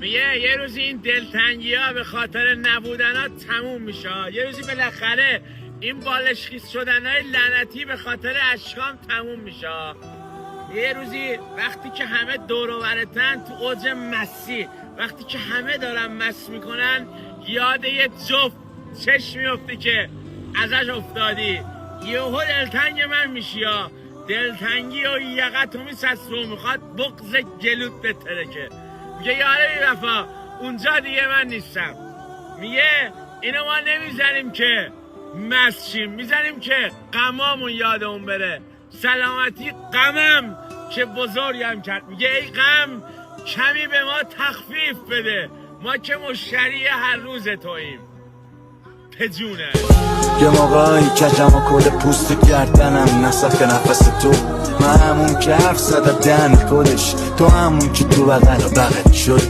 میگه یه روزی این دلتنگی ها به خاطر نبودن ها تموم میشه. یه روزی بالاخره این بالشخیز شدن های لعنتی به خاطر اشکام تموم میشه. یه روزی وقتی که همه دور و برتن تو اوج مسی، وقتی که همه دارن مس میکنن، یاد یه جفت چشم میفته که ازش افتادی. یهو دلتنگ من میشی ها. دلتنگی و یقتو میسست و میخواد بغض گلوت بترکه. میگه یاره بی وفا اونجا دیگه من نیستم. میگه اینو ما نمیزنیم که مسشیم، میزنیم که غمامون یادمون بره. سلامتی غمم که بزرگم کرد. میگه ای غم کمی به ما تخفیف بده، ما که مشتری هر روز توییم. پجونه یه موقعی کجم و کل پوست گردنم نصف نفس تو. من همون که حرف زده دن خودش، تو همون که تو بغل شد.